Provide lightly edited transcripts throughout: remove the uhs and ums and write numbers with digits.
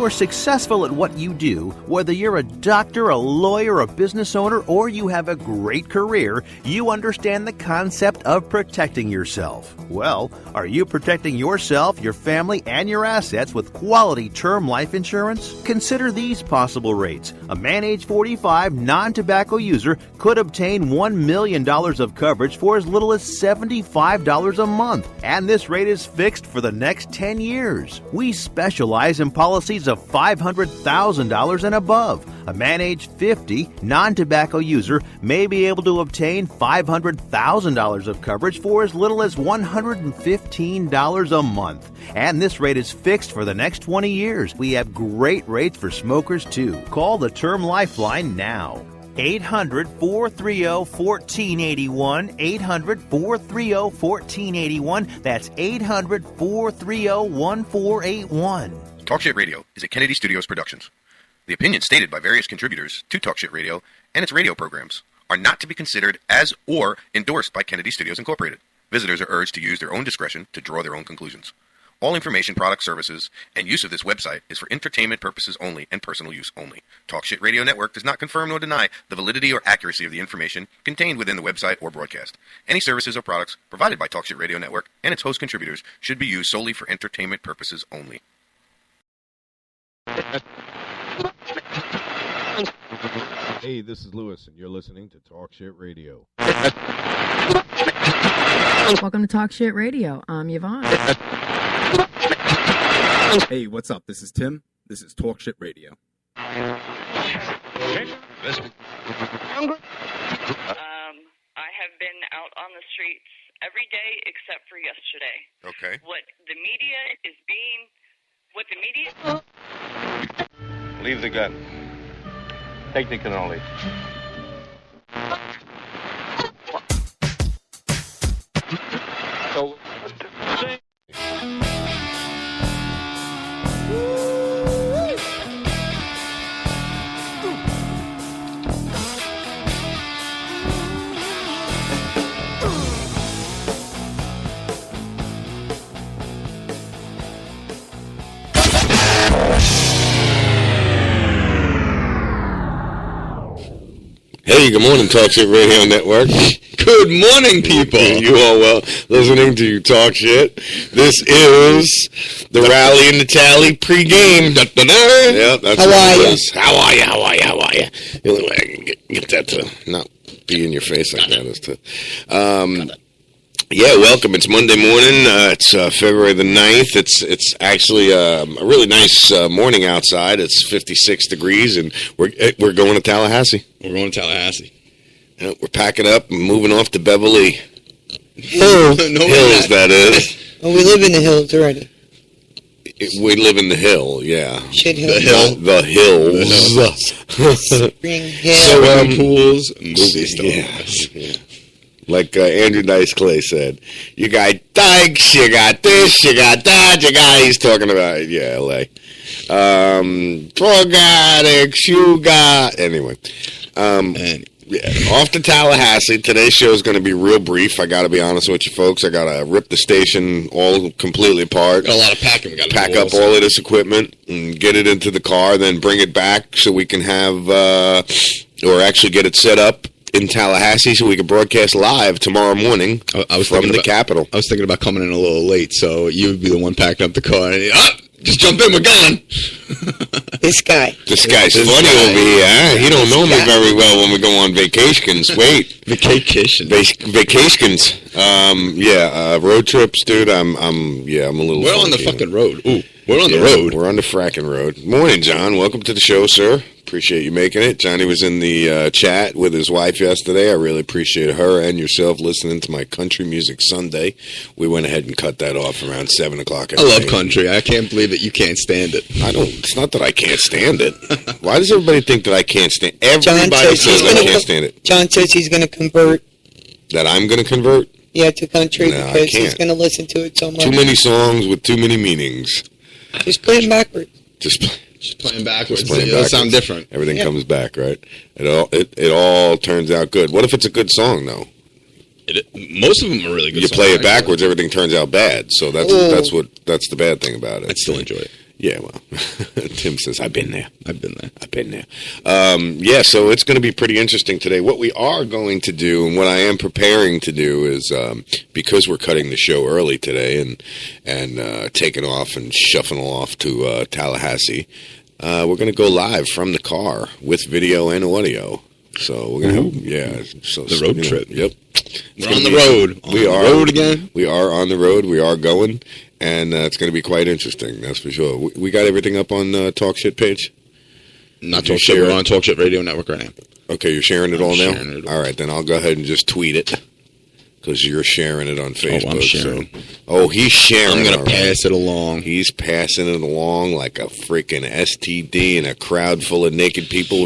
you are successful at what you do, whether you're a doctor, a lawyer, a business owner, or you have a great career, you understand the concept of protecting yourself. Well, are you protecting yourself, your family, and your assets with quality term life insurance? Consider these possible rates. A man age 45, non-tobacco user could obtain $1 million of coverage for as little as $75 a month, and this rate is fixed for the next 10 years. We specialize in policies of $500,000 and above. A man age 50, non-tobacco user may be able to obtain $500,000 of coverage for as little as $115 a month. And this rate is fixed for the next 20 years. We have great rates for smokers, too. Call the Term Lifeline now. 800-430-1481, 800-430-1481. That's 800-430-1481. Talk Shit Radio is a Kennedy Studios Productions. The opinions stated by various contributors to Talk Shit Radio and its radio programs are not to be considered as or endorsed by Kennedy Studios Incorporated. Visitors are urged to use their own discretion to draw their own conclusions. All information, products, services, and use of this website is for entertainment purposes only and personal use only. Talk Shit Radio Network does not confirm nor deny the validity or accuracy of the information contained within the website or broadcast. Any services or products provided by Talk Shit Radio Network and its host contributors should be used solely for entertainment purposes only. Hey, this is Lewis, and you're listening to Talk Shit Radio. Welcome to Talk Shit Radio. I'm Yvonne. Hey, what's up? This is Tim. This is Talk Shit Radio. I have been out on the streets every day except for yesterday. Okay. What the media... Leave the gun. Technique only. So, hey, good morning, Talk Shit Radio Network. Good morning, people. You all well listening to Talk Shit. This is the Rally and the Tally pregame. Yep, that's How are you? How are you? How are you? How are you? The only way I can get that to not be in your face like that is to... Yeah, welcome. It's Monday morning. It's February the 9th. It's actually a really nice morning outside. It's 56 degrees, and we're going to Tallahassee. We're going to Tallahassee. Yeah, we're packing up and moving off to Beverly Hills. Hills, that is. Oh, we live in the hills already. We live in the hill, yeah. Shit hill. The hills. Spring Hill. So, pools, movie stars. Yeah. Like Andrew Dice Clay said, you got dykes, you got this, you got that, you got... He's talking about, yeah, L.A. Drug addicts, you got... Anyway. Yeah, off to Tallahassee. Today's show is going to be real brief. I got to be honest with you folks. I got to rip the station all completely apart. Got a lot of packing. We got to pack up all of this equipment and get it into the car, then bring it back so we can have, or actually get it set up in Tallahassee so we can broadcast live tomorrow morning from the Capitol. I was thinking about coming in a little late, so you would be the one packing up the car. And just jump in, we're going. This guy's funny over here. Huh? He don't know me very well when we go on vacations. Wait. Vacations. Road trips, dude. I'm a little... We're on the fucking road. Ooh, we're on the road. We're on the fracking road. Morning, John. Welcome to the show, sir. Appreciate you making it. Johnny was in the chat with his wife yesterday. I really appreciate her and yourself listening to my Country Music Sunday. We went ahead and cut that off around 7 o'clock. I love country. I can't believe that you can't stand it. It's not that I can't stand it. Why does everybody think that I can't stand it? Everybody says I can't stand it. John says he's going to convert. That I'm going to convert? Yeah, to country because he's going to listen to it so much. Too many songs with too many meanings. Just play them backwards. Just playing backwards. It'll sound different. Everything comes back, right? It all turns out good. What if it's a good song, though? Most of them are really good. You play it backwards, everything turns out bad. So that's the bad thing about it. I'd still enjoy it. Yeah, well, Tim says, I've been there. I've been there. I've been there. Yeah, so it's going to be pretty interesting today. What we are going to do, and what I am preparing to do is, because we're cutting the show early today and taking off and shuffling off to Tallahassee, we're going to go live from the car with video and audio. So we're going to have, the road trip. Yep. We're on the road. We are on the road again. We are on the road. We are going. And it's going to be quite interesting, that's for sure. We got everything up on the Talk Shit page? Not Talk Shit. We're on Talk Shit Radio Network right now. Okay, you're sharing it all now? Sharing it all. All right, then I'll go ahead and just tweet it. Because you're sharing it on Facebook. I'm sharing. So. He's sharing. I'm going to pass it along. He's passing it along like a freaking STD in a crowd full of naked people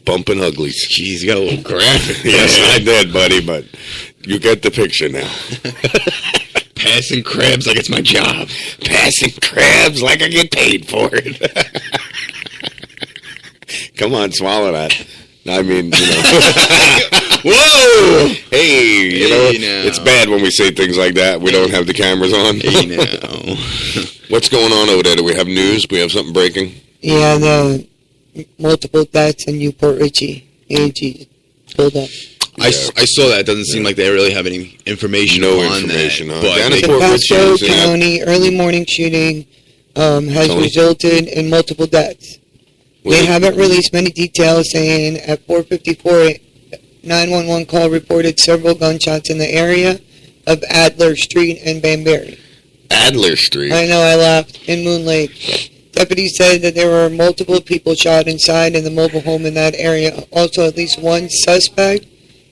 bumping uglies. Jeez, you got a little graphic. Yes, I did, buddy, but you get the picture now. Passing crabs like it's my job. Passing crabs like I get paid for it. Come on, swallow that. I mean, Whoa! Hey, it's bad when we say things like that. We don't have the cameras on. Hey, now. What's going on over there? Do we have news? We have something breaking? Yeah, the multiple deaths in Newport Richie. AG pulled up. I saw that. It doesn't seem like they really have any information on that. But the Pasco County early morning shooting has resulted in multiple deaths. They haven't released many details, saying at 4:54, 911 call reported several gunshots in the area of Adler Street and Banbury. Adler Street? I know, I laughed. In Moon Lake. Deputies said that there were multiple people shot inside in the mobile home in that area. Also, at least one suspect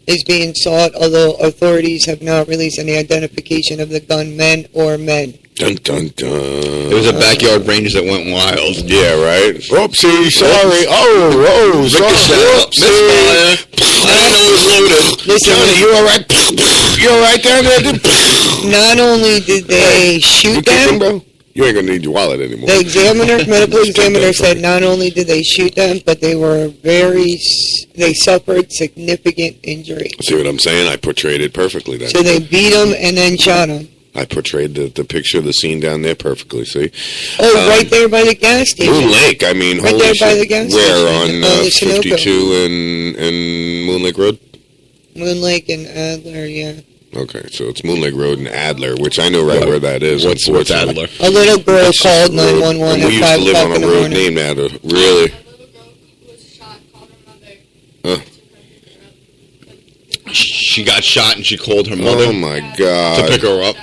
is being sought, although authorities have not released any identification of the gunmen or men. Dun, dun, dun. It was a backyard range that went wild. Yeah, right? Oopsie, sorry. Oh, sorry. I didn't know it was loaded. Listen, Johnny, you all right? You all right down there? Not only did they shoot them, bro? You ain't going to need your wallet anymore. The medical examiner said not only did they shoot them, but they suffered significant injury. See what I'm saying? I portrayed it perfectly then. So they beat them and then shot them. I portrayed the picture of the scene down there perfectly, see? Right there by the gas station. Moon Lake, I mean, right holy there shit. by the gas station. Where, on 52 Sunoco. and Moon Lake Road? Moon Lake and Adler, yeah. Okay, so it's Moon Lake Road and Adler, which I know where that is. What's Adler? A little girl called 911 at 5 o'clock in the morning. We used to live on a road named Adler. Really? She got shot and she called her mother. Oh, my God. To pick her up.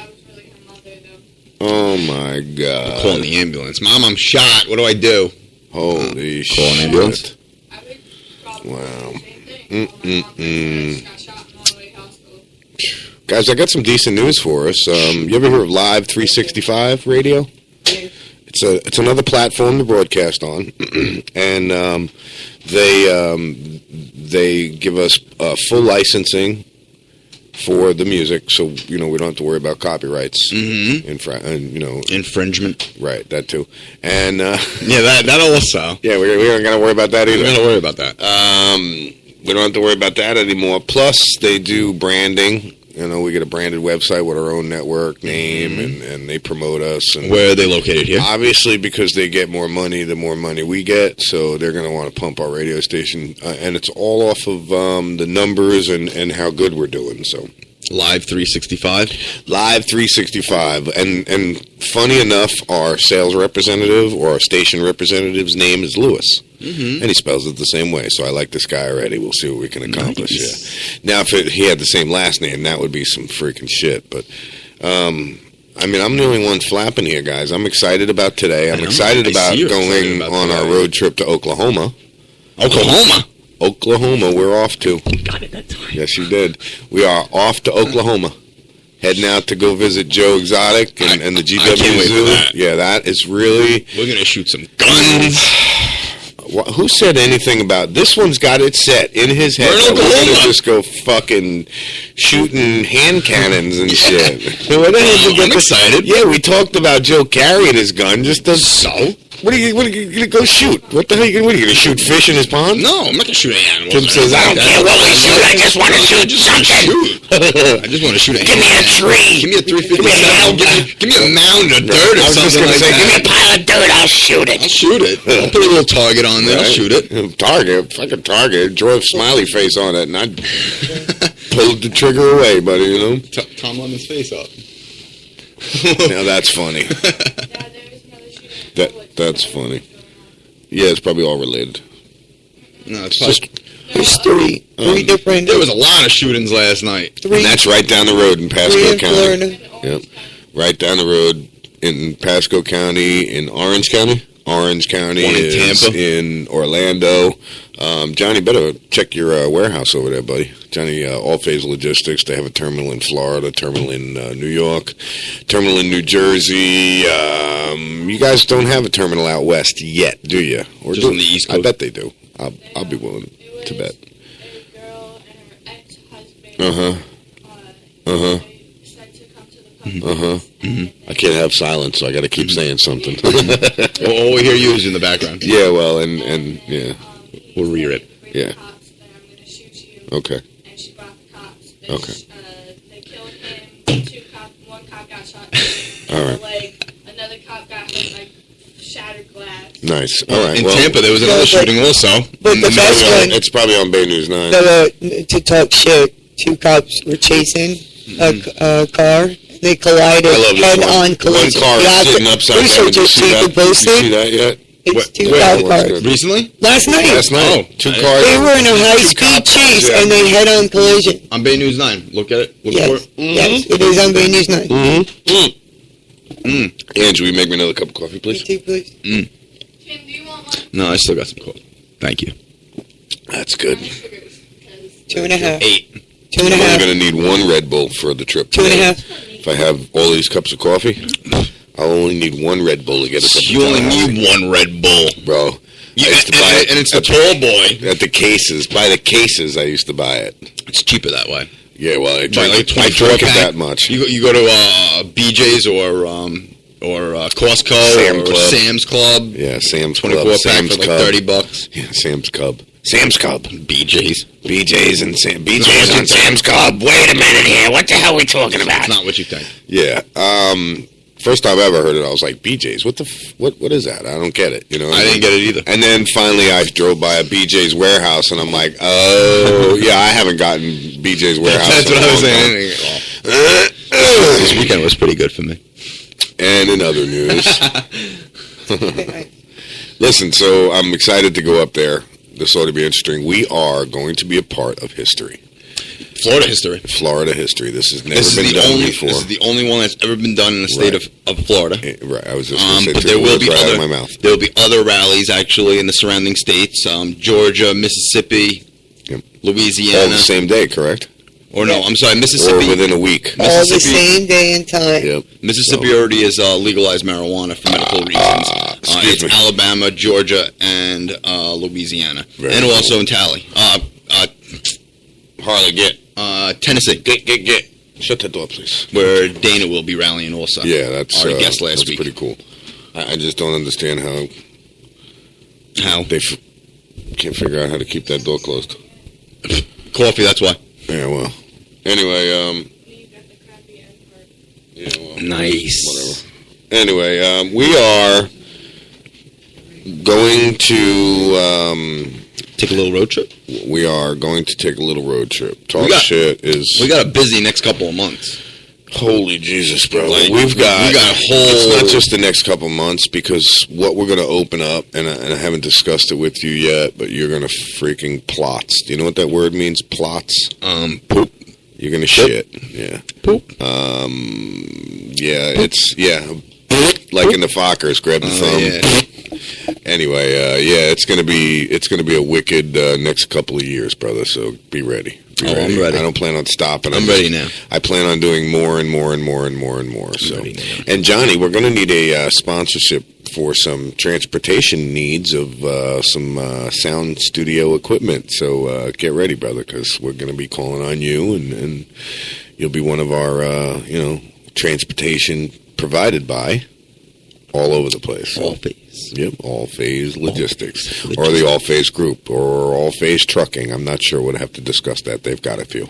Oh, my God. Calling the ambulance. Mom, I'm shot. What do I do? Holy shit. Call an ambulance? Wow. Guys, I got some decent news for us. You ever heard of Live 365 Radio? It's another platform to broadcast on, and they give us full licensing for the music, so we don't have to worry about copyrights, infringement, right? That too, and that also. Yeah, we aren't gonna worry about that either. We're gonna worry about that. We don't have to worry about that anymore. Plus, they do branding. We get a branded website with our own network name, and they promote us. And where are they located here? Obviously, because they get more money, the more money we get, so they're going to want to pump our radio station. And it's all off of the numbers and how good we're doing. So Live 365? Live 365. And funny enough, our sales representative or our station representative's name is Lewis. Mm-hmm. And he spells it the same way, so I like this guy already. We'll see what we can accomplish. Nice. Yeah. Now, if he had the same last name, that would be some freaking shit. But, I'm the only one flapping here, guys. I'm excited about today. I'm excited about going on our road trip to Oklahoma. Oklahoma, we're off to. Got it that time. Yes, you did. We are off to Oklahoma. Heading out to go visit Joe Exotic and the GW I can't wait Zoo. for that. Yeah, that is really... We're going to shoot some guns. Who said anything about this one's got it set in his head that we're going to just go fucking shooting hand cannons and shit. I'm excited. Yeah, we talked about Joe carrying his gun. Just What are you gonna go shoot? What the hell? What are you gonna shoot fish in his pond? No, I'm not gonna shoot any animals. Tim says, I don't care what we shoot. I just want to shoot something. I just want to shoot. Give me a tree. Give me a 357. Give me a mound of dirt or something like that. Give me a pile of dirt. I'll shoot it. I'll shoot it. I'll put a little target on there. I'll shoot it. Fucking target. Draw a smiley face on it, and I'd pull the trigger away, buddy. You know. Tom Lemon's face up. Now that's funny. That's funny. Yeah, it's probably all related. No, it's just there's three different. There was a lot of shootings last night. And that's right down the road in Pasco County. Florida. Yep, right down the road in Pasco County, in Orange County. Orange County One in is Tampa. in Orlando. Johnny, better check your warehouse over there, buddy. Johnny, All Phase Logistics. They have a terminal in Florida, terminal in New York, terminal in New Jersey. You guys don't have a terminal out west yet, do you? Or Just on the East Coast. I bet they do. I'll be willing to bet. I can't have silence, so I got to keep saying something. All we hear you is in the background. Yeah, well, and yeah, we'll read it. Yeah. Okay. Okay. They killed him. One cop got shot. All right. Another cop got shattered glass. Nice. All right. In well, Tampa, there was another shooting also. But the best one. It's probably on Bay News 9. To talk shit, two cops were chasing a car. They collided head-on collision. One car is sitting upside down. Did you see that? Did you see that yet? It's two cars. Recently? Last night. Oh, two cars. They were in a high-speed chase, and they head-on collision. On Bay News 9. Look at it. Look for it. Yes, it is on Bay News 9. Andrew, will you make me another cup of coffee, please? Me too, please. Kim, do you want one? No, I still got some coffee. Thank you. That's good. 2.5. 8. 2.5. I'm only going to need one Red Bull for the trip today. 2.5. If I have all these cups of coffee, I'll only need one Red Bull to get us up. You only need one Red Bull. Bro. I used to buy it. And it's the tall boy. At the cases. By the cases, I used to buy it. It's cheaper that way. Yeah, well, I Buy like drink it that much. You go to BJ's or Costco or Sam's Club. Yeah, Sam's 24 Club. pack Sam's for like Cub. $30. Yeah, Sam's Cub. Sam's Cub. BJ's. BJ's and Sam's Cub. Wait a minute here. What the hell are we talking about? It's not what you think. Yeah. First time I ever heard it, I was like, BJ's? What is that? I don't get it. You know. I didn't get it either. And then finally, I drove by a BJ's warehouse, and I'm like, oh, yeah, I haven't gotten BJ's warehouse. That's what I was saying. This weekend was pretty good for me. And in other news, listen. So I'm excited to go up there. This ought to be interesting. We are going to be a part of history. Florida history. Florida history. This has never been done before. This is the only one that's ever been done in the state of Florida. Right. I was just going to say but two there will words be right out other. of my mouth. There will be other rallies actually in the surrounding states: Georgia, Mississippi, Louisiana. All the same day, correct? Or no, I'm sorry, Mississippi. Or within a week. All the same day and time. Yep. Mississippi already has legalized marijuana for medical reasons. It's me. Alabama, Georgia, and Louisiana, Very and cool. also in Tally. Harley, get. Tennessee. Get. Shut that door, please. Where Dana will be rallying also. Yeah, that's our guest last that's week. pretty cool. I just don't understand how they can't figure out how to keep that door closed. Coffee, that's why. Yeah, well. Anyway, yeah, well, nice. Whatever. Anyway, we are going to take a little road trip. We are going to take a little road trip. We got a busy next couple of months. Holy Jesus, bro! Like, we got a whole. It's not just the next couple months, because what we're going to open up, and I haven't discussed it with you yet, but you're going to freaking plots. Do you know what that word means? Plots. Poop. You're going to shit. Yeah. Poop. Yeah. It's like in the Fockers. Grab the thumb. Yeah. Anyway, yeah, it's gonna be a wicked next couple of years, brother. So be ready. I'm ready. I don't plan on stopping. I'm ready now. I plan on doing more and more and more and more and more. So, and Johnny, we're gonna need a sponsorship for some transportation needs of some sound studio equipment. So get ready, brother, because we're gonna be calling on you, and you'll be one of our transportation provided by. All over the place. All Phase. Yep, All Phase Logistics. Or the All Phase Group, or All Phase Trucking. I'm not sure. We'll have to discuss that. They've got a few.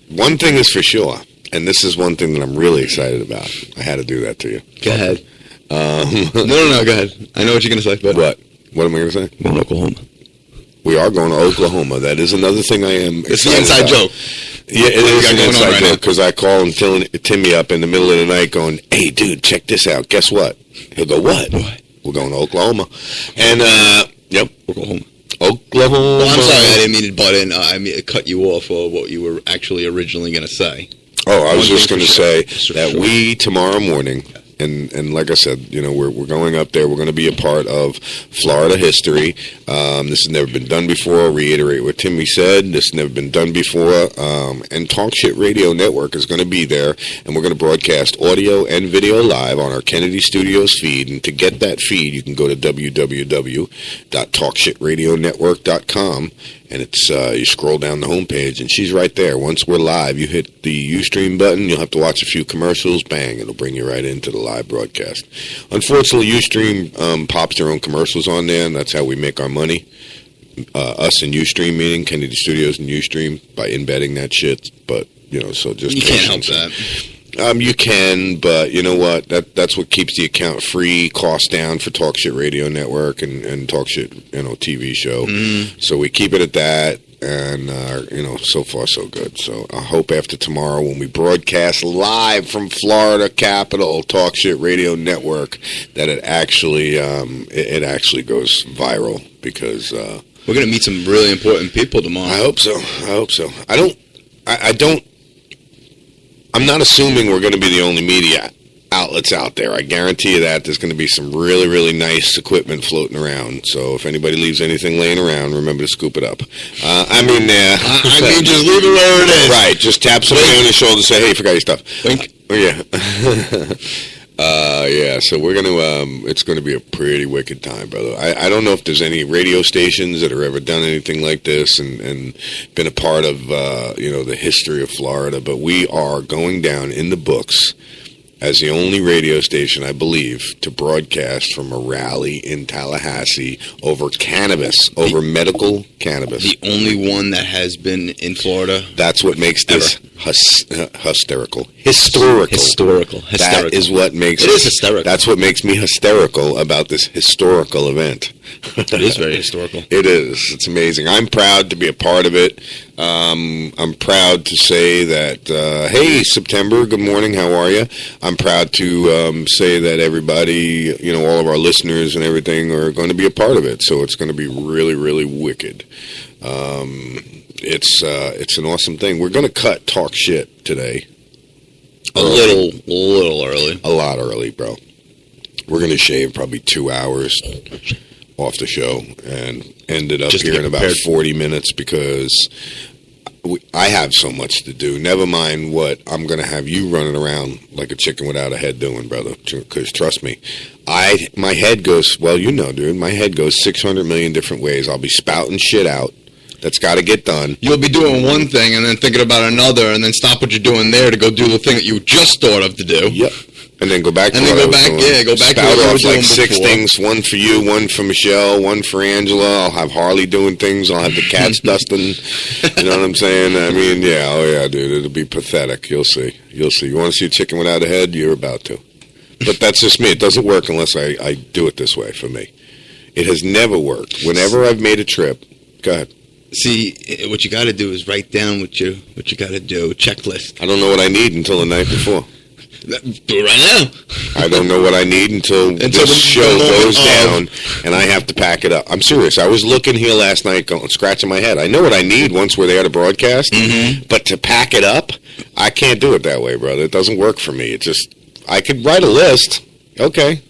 One thing is for sure, and this is one thing that I'm really excited about. I had to do that to you. Go ahead. No, go ahead. I know what you're going to say. But what? What am I going to say? We're in Oklahoma. We are going to Oklahoma. That is another thing I am It's an inside joke. Yeah, it is an inside joke because I call him Timmy up in the middle of the night going, "Hey, dude, check this out. Guess what?" He'll go, "What?" We're going to Oklahoma. And, yep. Oklahoma. Oklahoma. Well, I'm sorry, I didn't mean to butt in. I mean, cut you off or what you were actually originally going to say. Oh, I was just going to say that we, tomorrow morning, and like I said, you know, we're going up there. We're going to be a part of Florida history. This has never been done before. I'll reiterate what Timmy said. This has never been done before. And Talk Shit Radio Network is going to be there, and we're going to broadcast audio and video live on our Kennedy Studios feed. And to get that feed, you can go to www.talkshitradionetwork.com. And it's you scroll down the homepage, and she's right there. Once we're live, you hit the Ustream button. You'll have to watch a few commercials. Bang, it'll bring you right into the live broadcast. Unfortunately, Ustream pops their own commercials on there, and that's how we make our money. Us and Ustream, meaning Kennedy Studios and Ustream, by embedding that shit. But, you know, so just... You can't help that. You can, but you know what? That's what keeps the account free, cost down for Talk Shit Radio Network and Talk Shit, you know, TV show. Mm-hmm. So we keep it at that, and you know, so far so good. So I hope after tomorrow, when we broadcast live from Florida Capital Talk Shit Radio Network, that it actually actually goes viral because we're gonna meet some really important people tomorrow. I hope so. I'm not assuming we're going to be the only media outlets out there. I guarantee you that there's going to be some really, really nice equipment floating around. So if anybody leaves anything laying around, remember to scoop it up. I mean, just leave it where it is. Right. Just tap somebody on the shoulder and say, "Hey, forgot your stuff." Wink. Yeah. Yeah, so we're going to, it's going to be a pretty wicked time, brother. I don't know if there's any radio stations that have ever done anything like this and been a part of, you know, the history of Florida, but we are going down in the books as the only radio station, I believe, to broadcast from a rally in Tallahassee over cannabis, over medical cannabis. The only one that has been in Florida. That's what makes this hysterical. Historical. That is what makes it is hysterical. That's what makes me hysterical about this historical event. It is very historical. It is. It's amazing. I'm proud to be a part of it. I'm proud to say that, hey, September, good morning, how are you? I'm proud to say that everybody, you know, all of our listeners and everything are going to be a part of it. So it's going to be really, really wicked. It's an awesome thing. We're going to cut Talk Shit today. A little early. A lot early, bro. We're going to shave probably 2 hours off the show and end it up Just here in about 40 minutes because I have so much to do. Never mind what I'm going to have you running around like a chicken without a head doing, brother. Because trust me, my head goes, well, you know, dude, my head goes 600 million different ways. I'll be spouting shit out that's got to get done. You'll be doing one thing and then thinking about another and then stop what you're doing there to go do the thing that you just thought of to do. Yep. And then go back to and what then I was doing. go back Spout to what off you were like doing 6 before. things, one for you, one for Michelle, one for Angela. I'll have Harley doing things. I'll have the cats dusting. You know what I'm saying? I mean, yeah, oh yeah, dude, it'll be pathetic. You'll see. You want to see a chicken without a head? You're about to. But that's just me. It doesn't work unless I do it this way for me. It has never worked. Whenever I've made a trip, go ahead. See, what you got to do is write down what you got to do, checklist. I don't know what I need until the night before. Do it right now. I don't know what I need until this show goes down and I have to pack it up. I'm serious. I was looking here last night scratching my head. I know what I need once we're there to broadcast, but to pack it up, I can't do it that way, brother. It doesn't work for me. I could write a list. Okay,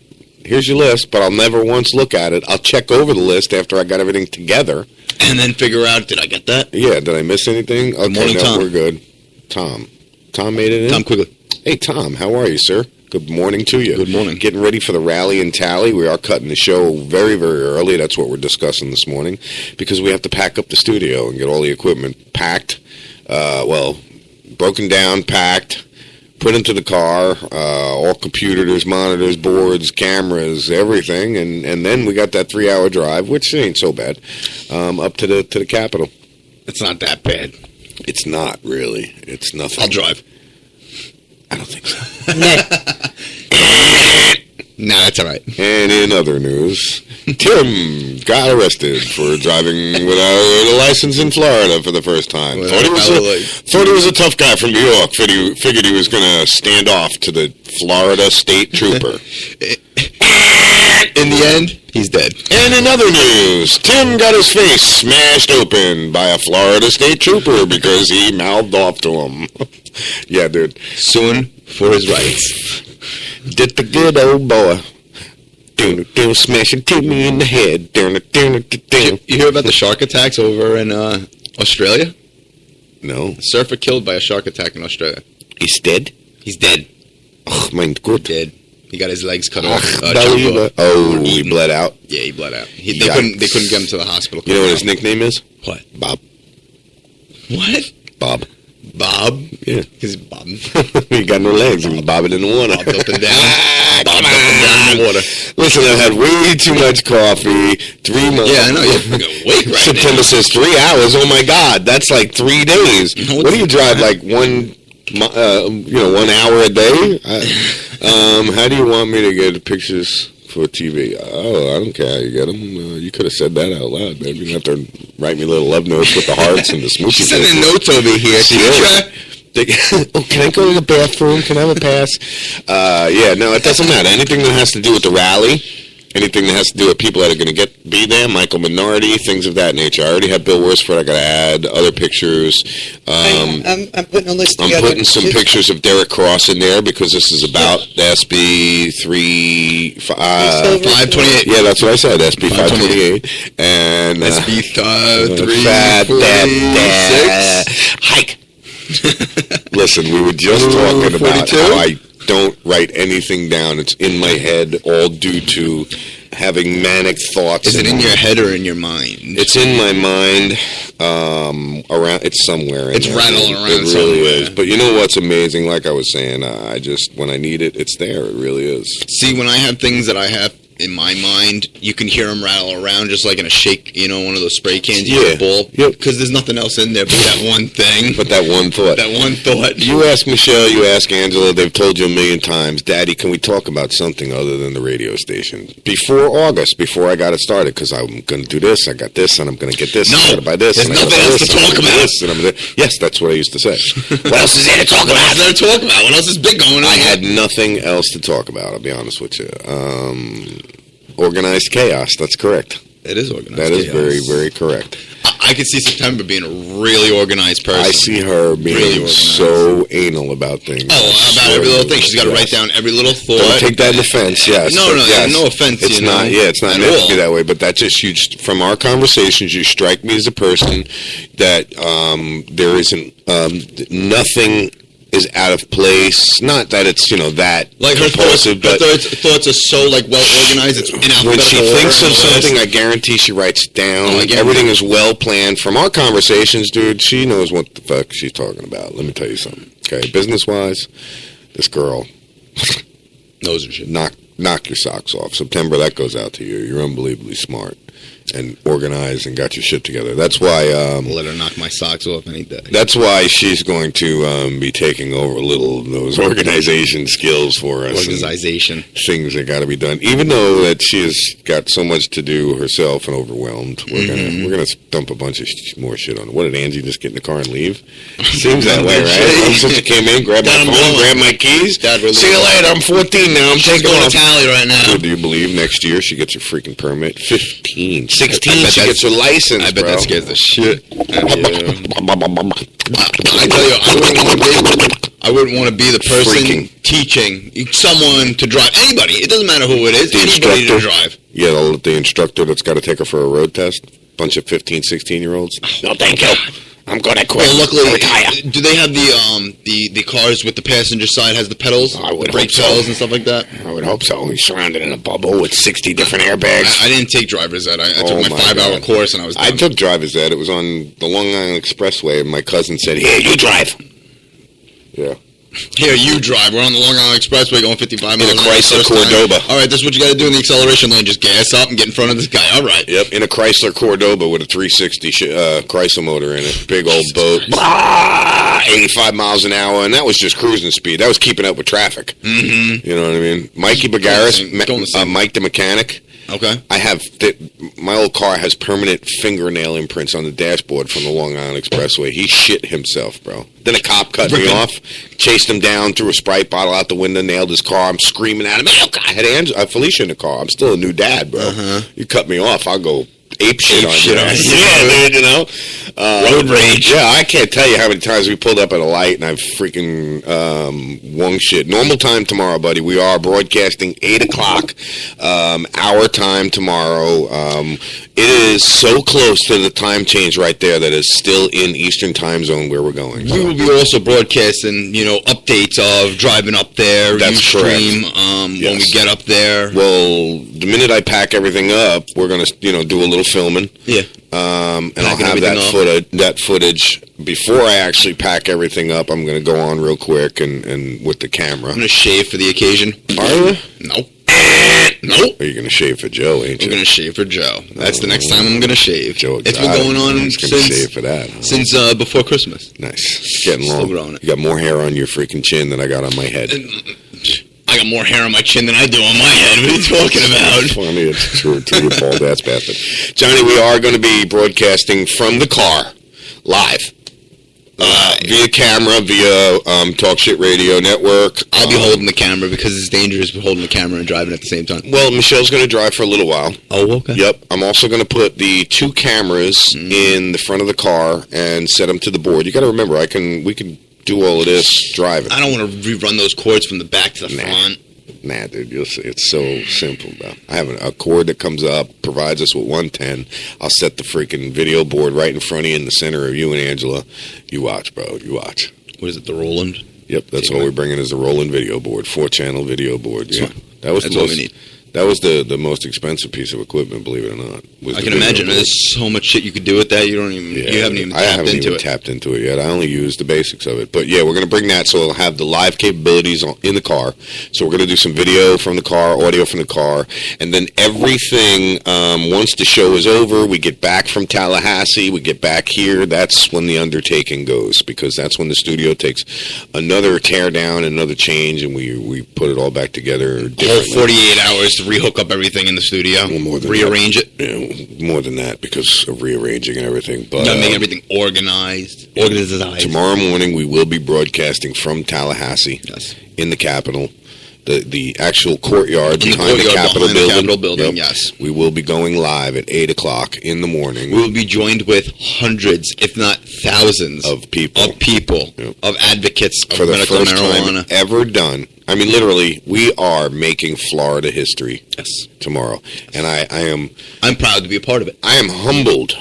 here's your list, but I'll never once look at it. I'll check over the list after I got everything together. And then figure out, did I get that? Yeah, did I miss anything? Okay, morning, Tom. We're good. Tom made it in? Tom Quigley. Hey, Tom, how are you, sir? Good morning to you. Good morning. Getting ready for the rally and tally. We are cutting the show very, very early. That's what we're discussing this morning because we have to pack up the studio and get all the equipment packed. Broken down, packed, put into the car, all computers, monitors, boards, cameras, everything, and then we got that 3-hour drive, which ain't so bad, up to the Capitol. It's not that bad. It's not really. It's nothing. I'll drive. I don't think so. Nah, that's all right. And in other news, Tim got arrested for driving without a license in Florida for the first time. Thought he was a tough guy from New York. Figured he was going to stand off to the Florida state trooper. In the end, he's dead. And in other news, Tim got his face smashed open by a Florida state trooper because he mouthed off to him. Yeah, dude. Suing for his rights. Did the good old boy. Smashing Timmy in the head. You hear about the shark attacks over in Australia? No. A surfer killed by a shark attack in Australia. He's dead? He's dead. Oh, mein Gott. Dead. He got his legs cut off. He bled out? Yeah, he bled out. They couldn't get him to the hospital. You know what his nickname is? What? Bob. What? Bob. Bob? Yeah. He's bobbing. He got no legs. He was bobbing in the water. Bobbed up and down. Bobbed up and down in the water. Listen, I've had way too much coffee. 3 months. Yeah, I know. You're awake right September now. says 3 hours. Oh, my God. That's like 3 days. What do you drive, like 1 hour a day? How do you want me to get pictures for TV? Oh, I don't care how you get them. You could have said that out loud, man. You didn't have to write me little love notes with the hearts and the smoochy. She's sending notes over here. Can I go to the bathroom? Can I have a pass? No, it doesn't matter. Anything that has to do with the rally, anything that has to do with people that are going to be there, Michael Minardi, things of that nature. I already have Bill Worsford. I got to add other pictures. I'm putting a list together. I'm putting some pictures of Derek Cross in there because this is about the SB 528. Yeah, that's what I said. SB 528 and SB 346. Hike. Listen, we were just talking about how I don't write anything down. It's in my head, all due to having manic thoughts. Is it in your head or in your mind? It's in my mind. Around, it's somewhere. It's rattling around. It really is. But you know what's amazing? Like I was saying, when I need it, it's there. It really is. See, when I have things that I have in my mind, you can hear them rattle around just like in a shake, one of those spray cans, a ball. Because there's nothing else in there but that one thing. But that one thought. That one thought. You ask Michelle, you ask Angela, they've told you a million times, Daddy, can we talk about something other than the radio station? Before August, before I got it started, because I'm going to do this, I got this, and I'm going to get this, no, I got to buy this. There's nothing else to talk about. Yes, that's what I used to say. What else is there to talk about? What else is there to talk about? What else is big going on? I had nothing else to talk about, I'll be honest with you. Organized chaos, that's correct. It is organized chaos. That is very, very correct. I could see September being a really organized person. I see her being really so anal about things. Oh, about every little thing. She's got to write down every little thought. Don't take that in offense, yes. No offense. It's not. Yeah, it's not meant to be that way. But that's just huge. From our conversations, you strike me as a person that there isn't nothing is out of place. Not that it's that like her compulsive, thoughts, but thoughts are so well organized. It's in alphabetical when she thinks of something, I guarantee she writes it down. Everything is well planned. From our conversations, dude, she knows what the fuck she's talking about. Let me tell you something. Okay, business wise, this girl knows her shit. Knock your socks off. September, that goes out to you. You're unbelievably smart and organized and got your shit together. That's why let her knock my socks off any day. That's why she's going to be taking over a little of those organization skills for us. Organization things that got to be done. Even though that she has got so much to do herself and overwhelmed, we're gonna dump a bunch of more shit on her. What did Angie just get in the car and leave? Seems that way, right? Since she came in, grabbed my phone, grabbed my keys. See you later. I'm 14 now. I'm taking going to Tally right now. Dude, do you believe next year she gets her freaking permit? 15. 16, she gets her license, I bet bro. that scares the shit out of you. I tell you, I wouldn't want to be the person teaching someone to drive. Anybody. It doesn't matter who it is. Anybody to drive. Yeah, the instructor that's got to take her for a road test. Bunch of 15, 16-year-olds. No, thank you. I'm going to quit. Well, luckily, do they have the cars with the passenger side has the pedals? I would brake hope pedals so. and stuff like that? I would hope so. He's surrounded in a bubble with 60 different airbags. I didn't take driver's ed. I took my 5-hour course and I was done. I took driver's ed. It was on the Long Island Expressway, and my cousin said, "Here, you drive." Yeah. Here, you drive. We're on the Long Island Expressway going 55 miles in a an hour. Chrysler Cordoba. All right, this is what you got to do in the acceleration lane. Just gas up and get in front of this guy. All right. Yep, in a Chrysler Cordoba with a 360 Chrysler motor in it. Big old boat. 85 miles an hour, and that was just cruising speed. That was keeping up with traffic. Mm-hmm. You know what I mean? Mikey Bagaris, Mike the mechanic. Okay. I have my old car has permanent fingernail imprints on the dashboard from the Long Island Expressway. He shit himself, bro. Then a cop cut me off, chased him down, threw a Sprite bottle out the window, nailed his car. I'm screaming at him. Oh, God, I had Felicia in the car. I'm still a new dad, bro. You cut me off, I'll go ape shit on you. Yeah, dude, you know. Road rage. Yeah, I can't tell you how many times we pulled up at a light and I've freaking wung shit. Normal time tomorrow, buddy. We are broadcasting 8 o'clock our time tomorrow. It is so close to the time change right there that it's still in Eastern time zone where we're going. We will be also broadcasting, updates of driving up there. That's Ustream, when we get up there. Well, the minute I pack everything up, we're going to, do a little filming. Yeah. And I'll have that footage before I actually pack everything up. I'm going to go on real quick and with the camera. I'm going to shave for the occasion. Are you? No. Nope. Are you going to shave for Joe, ain't you? I'm going to shave for Joe. That's the next time I'm going to shave. Joe, it's been going on shave for that, huh? Since before Christmas. Nice. Getting long. Still growing it. You got more hair on your freaking chin than I got on my head. I got more hair on my chin than I do on my head. What are you talking about? It's funny. It's true. To you bald ass bastard. Johnny, we are going to be broadcasting from the car, live. Via camera, via Talk Shit Radio Network. I'll be holding the camera because it's dangerous holding the camera and driving at the same time. Well, Michelle's going to drive for a little while. Oh, okay. Yep. I'm also going to put the 2 cameras in the front of the car and set them to the board. You got to remember, we can do all of this driving. I don't want to rerun those cords from the back to the front. Nah, dude, you'll see. It's so simple, bro. I have a cord that comes up, provides us with 110. I'll set the freaking video board right in front of you in the center of you and Angela. You watch, bro. You watch. What is it, the Roland? Yep, that's all we're bringing is the Roland video board, 4-channel video board. Yeah. That's all we need. That was the most expensive piece of equipment, believe it or not. I can imagine. There's so much shit you could do with that. You haven't even tapped into it yet. I only used the basics of it. But yeah, we're going to bring that so it'll have the live capabilities in the car. So we're going to do some video from the car, audio from the car, and then everything, once the show is over, we get back from Tallahassee, we get back here, that's when the undertaking goes, because that's when the studio takes another tear down, another change, and we put it all back together differently. 48 hours to rehook up everything in the studio, rearrange it. Yeah, more than that because of rearranging and everything. But make everything organized. Tomorrow morning we will be broadcasting from Tallahassee, in the Capitol, the actual courtyard behind the Capitol building. Yep. Yes, we will be going live at 8 o'clock in the morning. We will be joined with hundreds, if not thousands, of people, of advocates of for the medical first marijuana time ever done. I mean, literally, we are making Florida history tomorrow. And I'm proud to be a part of it. I am humbled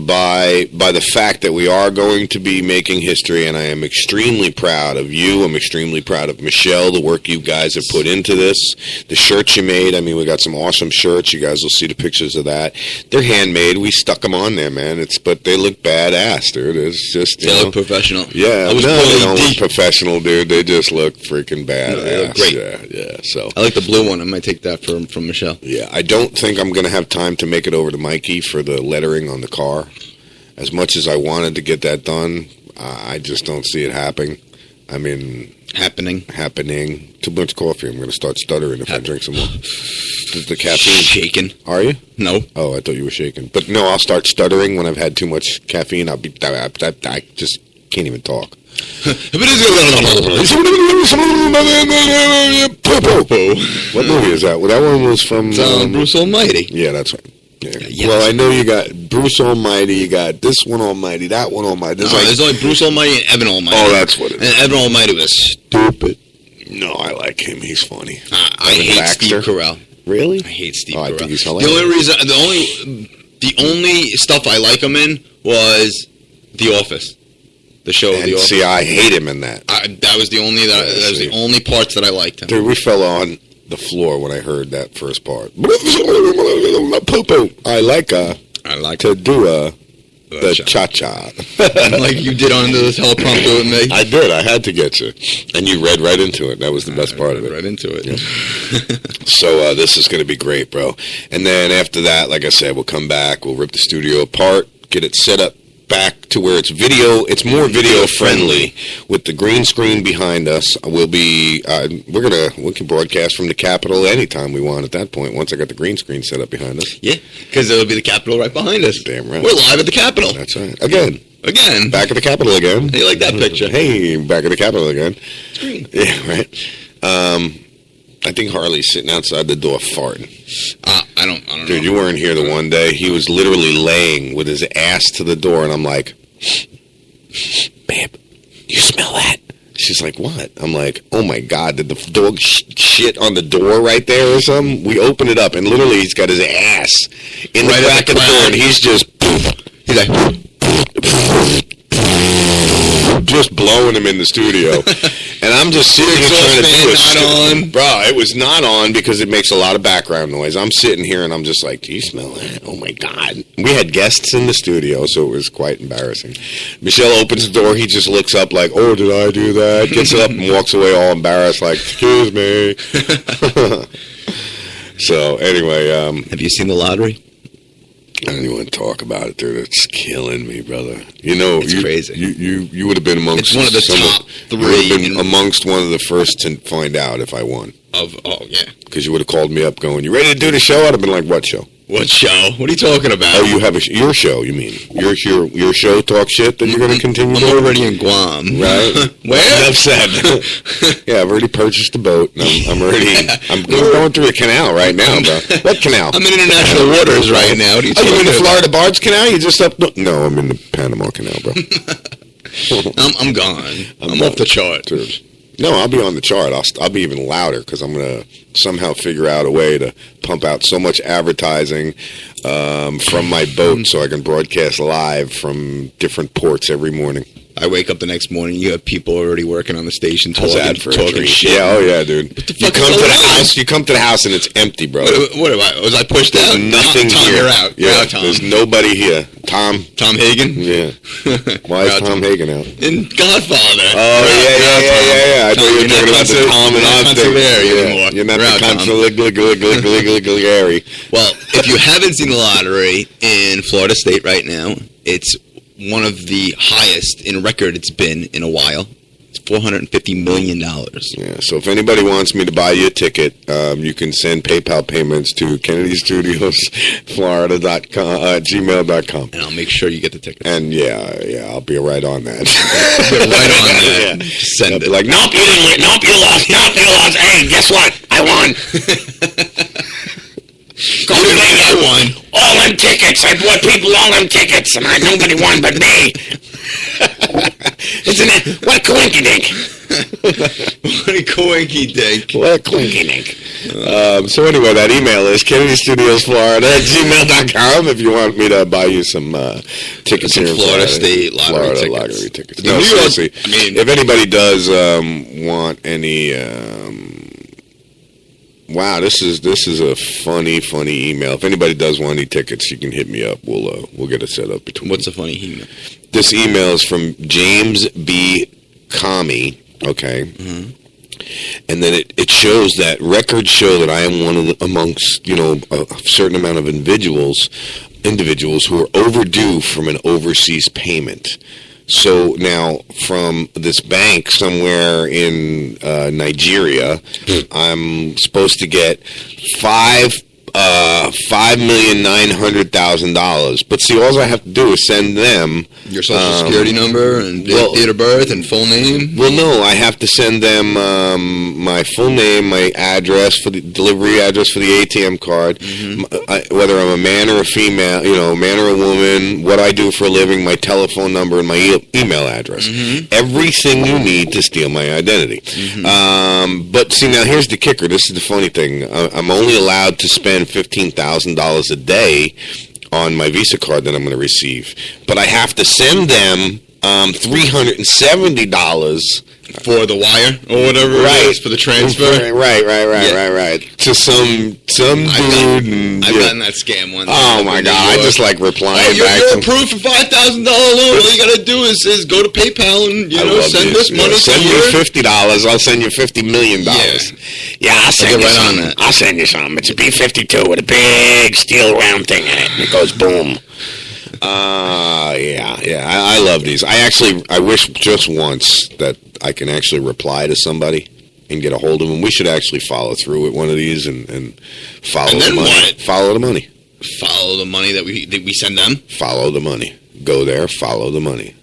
by the fact that we are going to be making history, and I am extremely proud of you. I'm extremely proud of Michelle, the work you guys have put into this. The shirts you made, I mean, we got some awesome shirts. You guys will see the pictures of that. They're handmade. We stuck them on there, man. But they look badass, dude. It's just, they look professional. Yeah, they don't look professional, dude. They just look freaking badass. They look great. Yeah. So I like the blue one. I might take that from Michelle. Yeah, I don't think I'm going to have time to make it over to Mikey for the lettering on the car. As much as I wanted to get that done, I just don't see it happening. I mean, happening. Too much coffee. I'm going to start stuttering if I drink some more. The caffeine shaking. Are you? No. Oh, I thought you were shaking. But no, I'll start stuttering when I've had too much caffeine. I just can't even talk. What movie is that? Well, that one was from Bruce Almighty. Yeah, that's right. Yeah. Well, I know you got Bruce Almighty, you got this one Almighty, that one Almighty. There's only Bruce Almighty and Evan Almighty. Oh, that's what it is. And Evan Almighty was stupid. No, I like him. He's funny. I hate Steve Carell. Really? I hate Steve Carell. I think he's hilarious. The only stuff I like him in was The Office. The show of The Office. See, I hate him in that. That was the only parts that I liked him. Dude, we fell on the floor when I heard that first part. I like to do The cha-cha. Like you did on the teleprompter with me. I did. I had to get you. And you read right into it. That was the best part of it. Right into it. Yeah. So this is going to be great, bro. And then after that, like I said, we'll come back. We'll rip the studio apart, get it set up back to where it's more video friendly with the green screen behind us. We'll be we can broadcast from the Capitol anytime we want at that point once I got the green screen set up behind us. Yeah, because it'll be the Capitol right behind us. Damn right. We're live at the Capitol. That's right. Again. Back at the Capitol again. Hey, you like that picture? Hey, back at the Capitol again. It's green. Yeah, right. I think Harley's sitting outside the door farting. I don't know. Dude, you weren't here the one day. He was literally laying with his ass to the door, and I'm like, babe, you smell that? She's like, what? I'm like, oh my God, did the dog shit on the door right there or something? We open it up, and literally he's got his ass in the crack of the door, and he's just blowing him in the studio. And I'm just sitting here trying to do it. Bro, it was not on because it makes a lot of background noise. I'm sitting here and I'm just like, do you smell that? Oh my God. We had guests in the studio, so it was quite embarrassing. Michelle opens the door. He just looks up like, oh, did I do that? Gets up and walks away all embarrassed like, excuse me. So anyway. Have you seen the lottery? I don't even want to talk about it, dude. It's killing me, brother. You know, it's crazy. You would have been amongst. It's one of the top three. You would have been amongst one of the first to find out if I won. Oh yeah. Because you would have called me up, going, "You ready to do the show?" I'd have been like, "What show? What show? What are you talking about?" Oh, you have your show. You mean your show? Talk shit that you're going to continue. I'm already in Guam, right? Where? Enough said. Yeah, I've already purchased a boat. And I'm going through a canal right now, bro. What canal? I'm in international waters right now. What are you in the Florida Barge Canal? You just up? No, I'm in the Panama Canal, bro. I'm gone. I'm off the chart. Dude. No, I'll be on the chart. I'll be even louder because I'm going to somehow figure out a way to pump out so much advertising from my boat so I can broadcast live from different ports every morning. I wake up the next morning, you have people already working on the station talking shit. Yeah, oh yeah, dude. You come to the house and it's empty, bro. What am I? Was I pushed out? Nothing Tom, here. You're out. Yeah, you're out, Tom. There's nobody here. Tom Hagen? Yeah. Why is Tom Hagen out? In Godfather. Oh, yeah. I thought you were talking about the Tom and Anymore. You're not the consigliere. Well, if you haven't seen the lottery in Florida State right now, it's one of the highest in record it's been in a while. It's $450 million. Yeah, so if anybody wants me to buy you a ticket, you can send PayPal payments to Kennedy Studios, Florida.com, and I'll make sure you get the ticket. And yeah, I'll be right on that. Get right on that. Yeah. Send it. Like, nope, you didn't win. Nope, you lost. Hey, guess what? I won. Go I won. All them tickets. I bought people all them tickets, and nobody won but me. Isn't it? What a coinky-dink. What a coinky-dink. What a coinky-dink. So anyway, that email is KennedyStudiosFlorida@gmail.com if you want me to buy you some tickets here in Florida State lottery tickets. No, seriously. If anybody does want any... Wow, this is a funny email. If anybody does want any tickets, you can hit me up. We'll get it set up between. What's a funny email? This email is from James B. Kami. Okay, and then it shows that records show that I am one of amongst a certain amount of individuals who are overdue from an overseas payment. So now, from this bank somewhere in Nigeria, I'm supposed to get $5,900,000. But see, all I have to do is send them your social security number and date of birth and full name. Well, no, I have to send them my full name, my address for the delivery address for the ATM card, whether I'm a man or a female, a man or a woman, what I do for a living, my telephone number, and my email address. Everything you need to steal my identity. But see, now here's the kicker. This is the funny thing. I'm only allowed to spend $15,000 a day on my Visa card that I'm going to receive. But I have to send them $370 For the wire or whatever it is, for the transfer. Right. To some dude. I've gotten that scam once. Oh my God! I just like replying back. You're approved for $5,000 loan. All you gotta do is go to PayPal and send this money. Send me $50. I'll send you $50 million. Yeah, I'll send you some. I'll send you some. It's a B-52 with a big steel round thing in it, and it goes boom. I love these. I wish just once that I can actually reply to somebody and get a hold of them. We should actually follow through with one of these and follow the money. What? Follow the money. Follow the money that we send them? Follow the money. Go there, follow the money.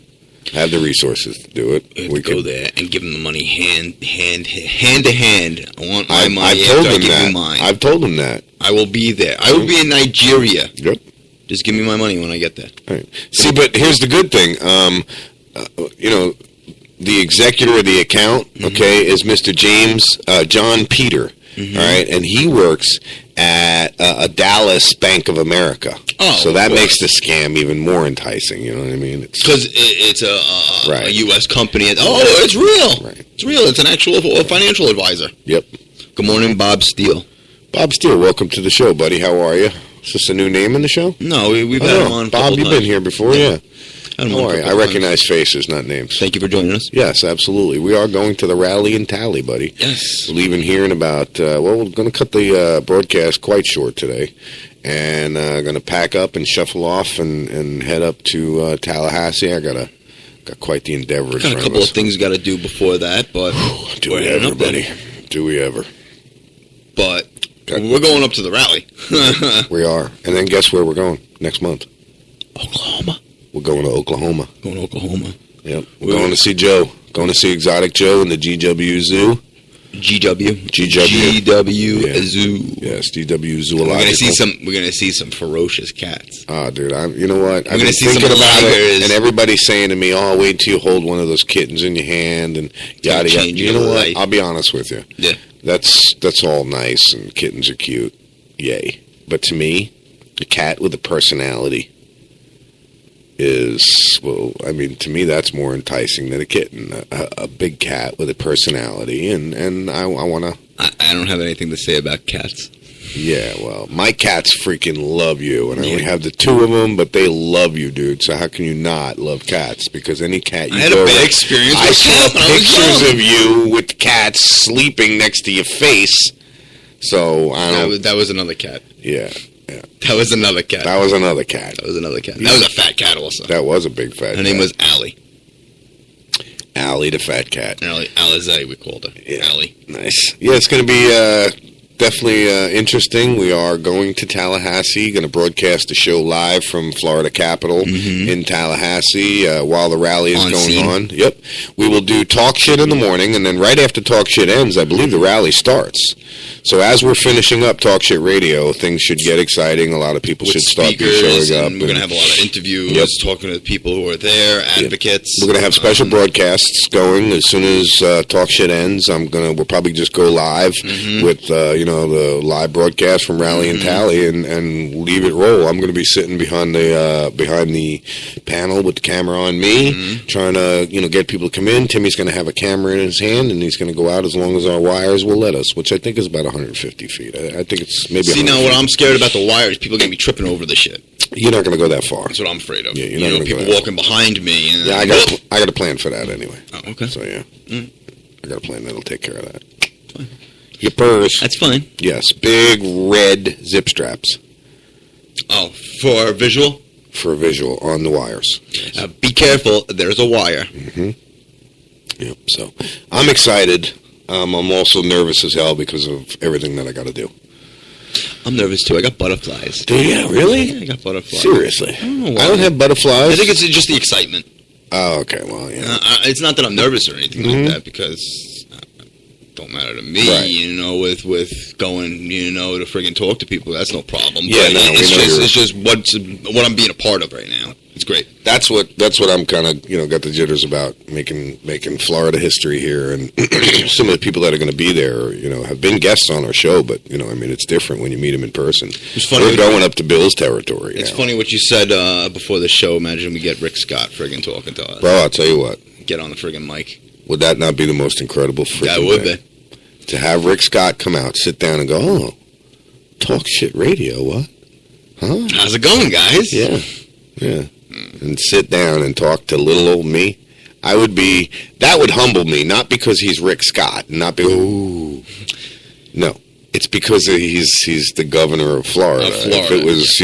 Have the resources to do it. We go there and give them the money hand to hand. I want my money. I've told them that. I will be there. I will be in Nigeria. Yep. Just give me my money when I get there. All right. See, but here's the good thing. The executor of the account, is Mr. John Peter. All right, and he works at a Dallas Bank of America. Oh, so that makes the scam even more enticing. You know what I mean? Because it's a U.S. company. It's real. Right. It's real. It's an actual financial advisor. Yep. Good morning, Bob Steele. Bob Steele, welcome to the show, buddy. How are you? Is this a new name in the show? No, we've had him on. Bob, you've been here before, yeah. I recognize faces, not names. Thank you for joining us. Yes, absolutely. We are going to the rally in Tally, buddy. Yes. Leaving here in about, we're going to cut the broadcast quite short today. And going to pack up and shuffle off and head up to Tallahassee. I got quite the endeavor. Got a couple of things got to do before that, but do we ever, buddy? Do we ever? But we're going up to the rally. We are. And then guess where we're going next month? Oklahoma. We're going to Oklahoma. Going to Oklahoma. Yep. We're going to see Joe. Going to see Exotic Joe in the GW Zoo. GW Zoo. Yes, GW Zoological. We're gonna see some ferocious cats. Oh, dude, you know what? I've been thinking about it, and everybody's saying to me, "Oh, wait till you hold one of those kittens in your hand and yada yada." You know what? I'll be honest with you. Yeah, that's all nice, and kittens are cute. Yay! But to me, a cat with a personality is, to me that's more enticing than a kitten. A big cat with a personality, and I want to... I don't have anything to say about cats. Yeah, well, my cats freaking love you, and I only have the two of them, but they love you, dude, so how can you not love cats? Because any cat you I had a bad experience with cats. I saw pictures of you with cats sleeping next to your face, so I don't... That was another cat. Yeah. That was another cat. That was another cat. That was another cat. That was a fat cat also. That was a big fat cat. Her name was Allie. Allie the fat cat. Alizé, we called her. Yeah. Allie. Nice. Yeah, it's going to be definitely interesting. We are going to Tallahassee, going to broadcast the show live from Florida Capitol in Tallahassee while the rally is going on. Yep. We will do Talk Shit in the morning, and then right after Talk Shit ends, I believe the rally starts. So as we're finishing up Talk Shit Radio, things should get exciting. A lot of people should start showing up. We're going to have a lot of interviews, talking to the people who are there, advocates. We're going to have special broadcasts going as soon as Talk Shit ends. We'll probably just go live with the live broadcast from Rally and Tally and leave it roll. I'm going to be sitting behind the panel with the camera on me, trying to get people to come in. Timmy's going to have a camera in his hand, and he's going to go out as long as our wires will let us, which I think is about 150 feet. I think it's maybe. See, now what I'm scared about the wires, people are going to be tripping over the shit. You're not going to go that far. That's what I'm afraid of. Yeah, you're not going to people go walking behind me. And I got a plan for that anyway. Oh, okay. So yeah, I got a plan that'll take care of that. Fine. Your purse. That's fine. Yes, big red zip straps. Oh, for visual? For visual on the wires. Be careful. There's a wire. Yep. So I'm excited. I'm also nervous as hell because of everything that I got to do. I'm nervous too. I got butterflies. Do you really? Yeah, I got butterflies. Seriously? I don't know why. I don't have butterflies. I think it's just the excitement. Oh, okay. Well, yeah. It's not that I'm nervous or anything like that, because it don't matter to me, right. with going, to friggin' talk to people. That's no problem. Yeah, but it's just what I'm being a part of right now. It's great. That's what I'm kind of got the jitters about, making Florida history here, and some of the people that are going to be there have been guests on our show, but it's different when you meet them in person. It's funny. We're going up to Bill's territory. It's funny what you said before the show. Imagine we get Rick Scott friggin' talking to us. Bro, I'll tell you what. Get on the friggin' mic. Would that not be the most incredible freaking That would thing? be. To have Rick Scott come out, sit down and go, oh, Talk Shit Radio, what? Huh? How's it going, guys? Yeah. And sit down and talk to little old me. That would humble me, not because he's Rick Scott, not because, ooh. No, it's because he's the governor of Florida. If it was,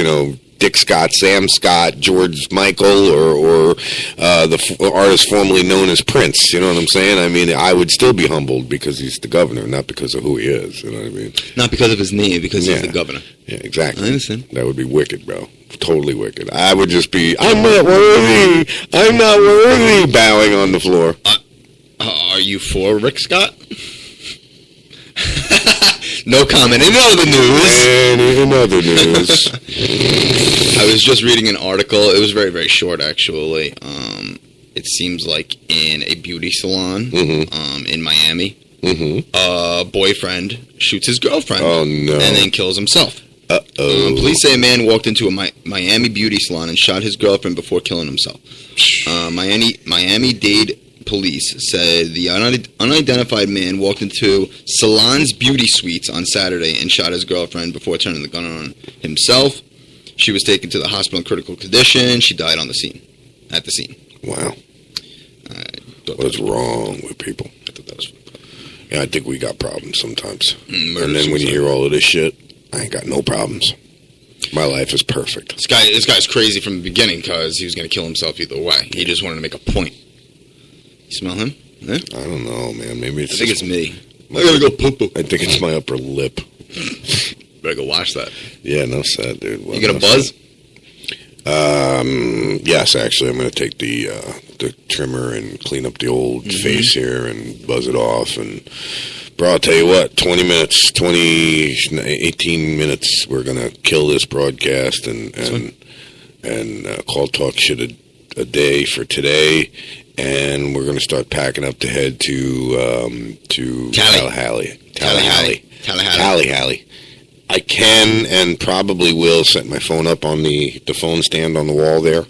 Dick Scott, Sam Scott, George Michael, or the artist formerly known as Prince, you know what I'm saying? I mean, I would still be humbled because he's the governor, not because of who he is, you know what I mean? Not because of his name, because he's the governor. Yeah, exactly. I understand. That would be wicked, bro. Totally wicked. I would just be, I'm not worthy, bowing on the floor. Are you for Rick Scott? No comment. In other news. I was just reading an article. It was very, very short, actually. It seems like in a beauty salon in Miami, a boyfriend shoots his girlfriend and then kills himself. Police say a man walked into a Miami beauty salon and shot his girlfriend before killing himself. Miami-Dade police said the unidentified man walked into Salon's Beauty Suites on Saturday and shot his girlfriend before turning the gun on himself. She was taken to the hospital in critical condition. She died at the scene. Wow. What's wrong with people? I thought that was fucked up. Yeah, I think we got problems sometimes. And then when you hear all of this shit, I ain't got no problems. My life is perfect. This guy's crazy from the beginning because he was going to kill himself either way. He just wanted to make a point. You smell him? Yeah? I don't know, man. Maybe it's I think it's me. I gotta go poo-poo. I think it's my upper lip. Better go wash that. Yeah, no sad, dude. You got a buzz? Yes, actually, I'm going to take the trimmer and clean up the old face here and buzz it off. And, bro, I'll tell you what, 18 minutes, we're going to kill this broadcast and call Talk Shit a day for today. And we're going to start packing up to head to Tallahassee. I can and probably will set my phone up on the phone stand on the wall there,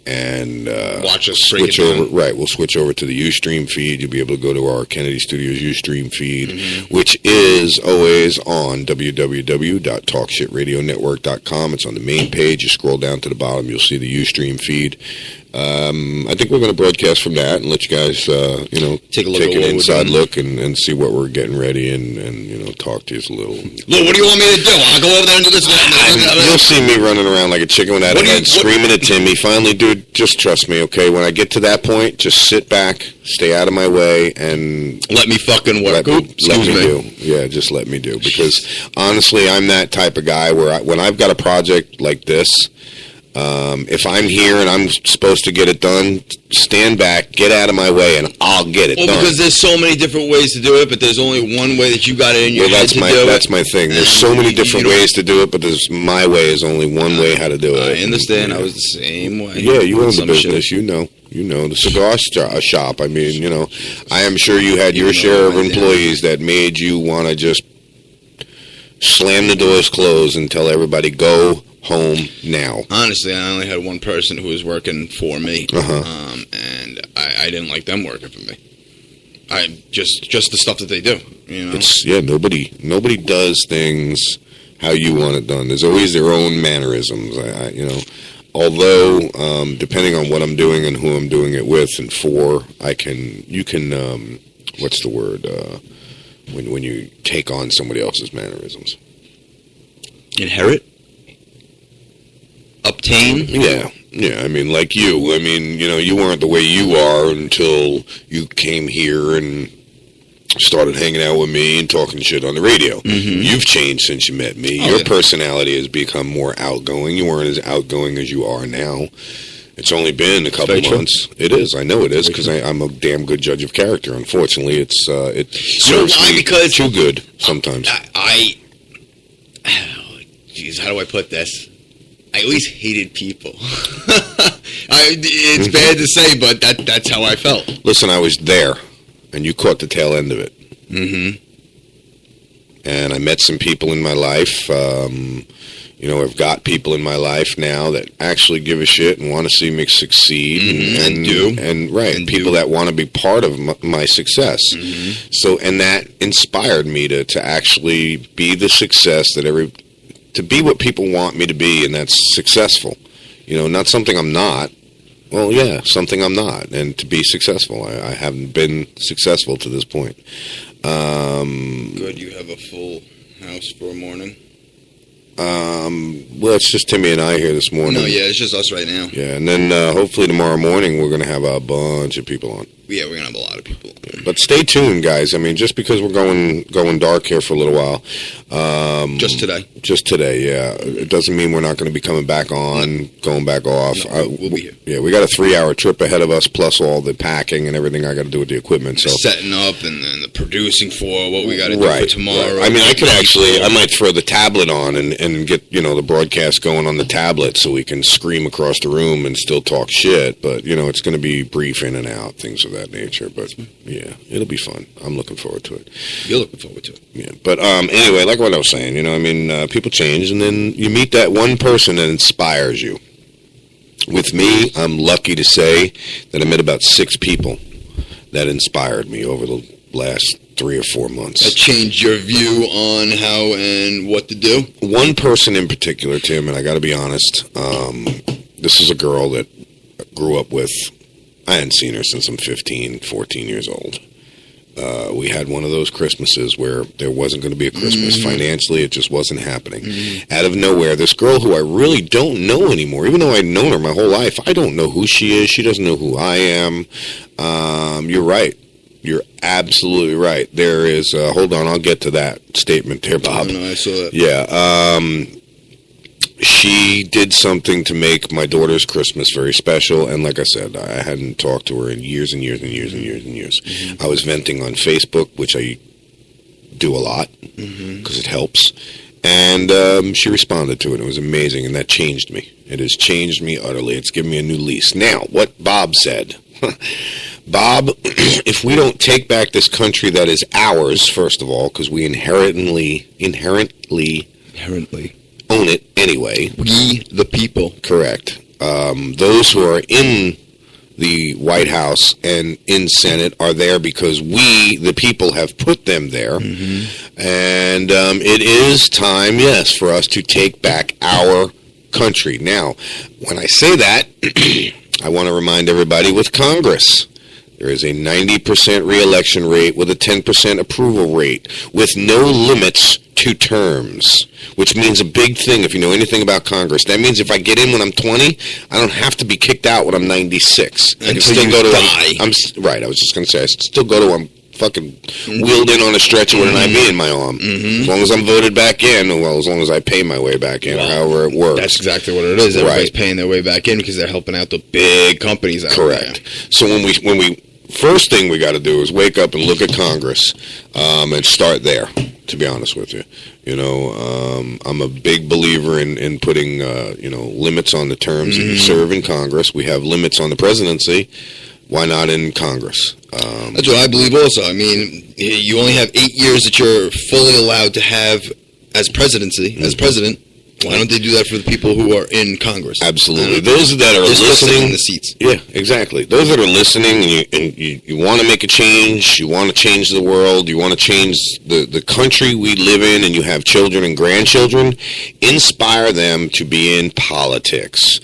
and watch us switch over. Right, we'll switch over to the Ustream feed. You'll be able to go to our Kennedy Studios Ustream feed, which is always on www.talkshitradionetwork.com. It's on the main page. You scroll down to the bottom, you'll see the Ustream feed. I think we're going to broadcast from that and let you guys, take an inside look and see what we're getting ready and talk to you a little. Look, what do you want me to do? I'll go over there and do this. You'll see me running around like a chicken without a head, screaming at Timmy. Finally, dude, just trust me, okay? When I get to that point, just sit back, stay out of my way, and let me fucking work. Let me do. Yeah, just let me do. Because honestly, I'm that type of guy where when I've got a project like this, if I'm here and I'm supposed to get it done, stand back, get out of my way, and I'll get it done. Well, because there's so many different ways to do it, but there's only one way that you got it in your head to do it. That's my thing. There's so many different ways to do it, but my way is only one way how to do it. I understand. I was the same way. Yeah, you own the business. You know, the cigar shop. I mean, I am sure you had your share of employees that made you want to just slam the doors closed and tell everybody, go home now. Honestly, I only had one person who was working for me, and I didn't like them working for me. Just the stuff that they do, nobody does things how you want it done. There's always their own mannerisms. Although depending on what I'm doing and who I'm doing it with and for, you can what's the word when you take on somebody else's mannerisms? Inherit. Obtain? Yeah. I mean, like you. I mean, you weren't the way you are until you came here and started hanging out with me and talking shit on the radio. You've changed since you met me. Your personality has become more outgoing. You weren't as outgoing as you are now. It's only been a couple months. True. It is. I know it is because I'm a damn good judge of character. Unfortunately, it serves me too good sometimes. Jeez, how do I put this? I always hated people. It's bad to say, but that's how I felt. Listen, I was there, and you caught the tail end of it. And I met some people in my life, You know, I've got people in my life now that actually give a shit and want to see me succeed, and do, and people that want to be part of my success. So, and that inspired me to actually be the success to be what people want me to be, and that's successful. You know, not something I'm not. Well, yeah, something I'm not, and to be successful. I haven't been successful to this point. Good, you have a full house for a morning? Well, it's just Timmy and I here this morning. No, yeah, it's just us right now. Yeah, and then hopefully tomorrow morning we're going to have a bunch of people on. Yeah, we're going to have a lot of people. But stay tuned, guys. I mean, just because we're going dark here for a little while. Just today. Just today, yeah. It doesn't mean we're not going to be coming back on, going back off. No, we'll be here. Yeah, we got a 3-hour trip ahead of us, plus all the packing and everything I got to do with the equipment. So setting up and then the producing for what we got to do for tomorrow. Right. I mean, I might throw the tablet on and get, the broadcast going on the tablet so we can scream across the room and still talk shit. But, it's going to be brief in and out, things of that nature. But, yeah, it'll be fun. I'm looking forward to it. You're looking forward to it. Yeah. But anyway, like what I was saying, people change, and then you meet that one person that inspires you. With me, I'm lucky to say that I met about 6 people that inspired me over the last 3 or 4 months. That changed your view on how and what to do? One person in particular, Tim, and I got to be honest, this is a girl that I grew up with. I hadn't seen her since I'm 15, 14 years old. We had one of those Christmases where there wasn't going to be a Christmas. Financially, it just wasn't happening. Out of nowhere, this girl who I really don't know anymore, even though I'd known her my whole life, I don't know who she is. She doesn't know who I am. You're right. You're absolutely right. There is, hold on, I'll get to that statement there, Bob. No, I saw that. Yeah. She did something to make my daughter's Christmas very special, and like I said, I hadn't talked to her in years and years and years and years and years. I was venting on Facebook, which I do a lot, because it helps, and she responded to it. It was amazing, and that changed me. It has changed me utterly. It's given me a new lease. Now, what Bob said. Bob, if we don't take back this country that is ours, first of all, because we inherently own it anyway. We, the people. Correct. Those who are in the White House and in Senate are there because we, the people, have put them there. And it is time, yes, for us to take back our country. Now, when I say that, I want to remind everybody with Congress, there is a 90% reelection rate with a 10% approval rate with no limits to terms, which means a big thing if you know anything about Congress. That means if I get in when I'm 20, I don't have to be kicked out when I'm 96. I can still go to die. Right, I was just going to say, I still go to fucking wheeled in on a stretcher with an IV in my arm. As long as I'm voted back in, well, as long as I pay my way back in, or however it works. That's exactly what it is. Everybody's paying their way back in because they're helping out the big companies out Correct. So when we first thing we got to do is wake up and look at Congress and start there, to be honest with you. I'm a big believer in putting, limits on the terms that you serve in Congress. We have limits on the presidency. Why not in Congress? That's what I believe also. I mean, you only have 8 years that you're fully allowed to have as presidency, as president. Why don't they do that for the people who are in Congress? Absolutely. Those that are listening in the seats. Yeah, exactly. Those that are listening and you want to make a change, you want to change the world, you want to change the country we live in, and you have children and grandchildren, inspire them to be in politics.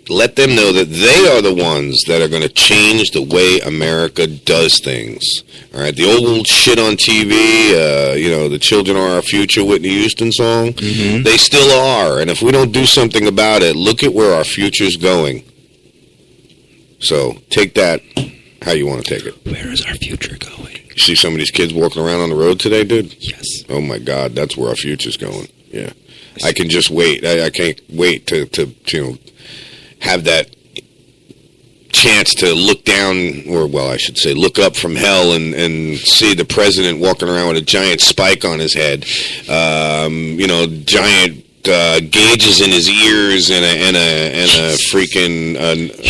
Let them know that they are the ones that are going to change the way America does things. All right, the old shit on TV, the children are our future, Whitney Houston song, they still are. And if we don't do something about it, look at where our future's going. So take that how you want to take it. Where is our future going? You see some of these kids walking around on the road today, dude? Yes. Oh, my God, that's where our future's going. Yeah. I can just wait. I can't wait to have that chance to look down, or, well, I should say look up from hell and see the president walking around with a giant spike on his head, giant gauges in his ears and a freaking.